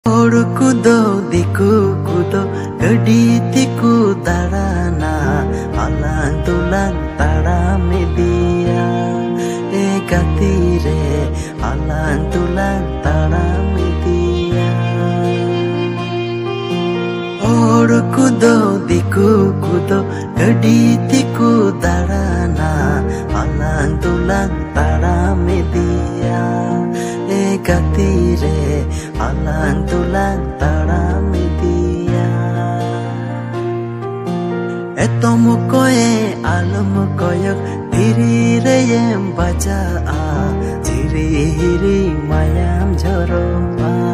Kudo diku kudo gadi tiku tarana alang tulang tara media gatire alang tulang tara media kudo diku kudo gadi tiku tarana alang tulang tara media gatire alang tulang tara media etomo koe alum koyok diri reyem baca a diri hiri mayam joropa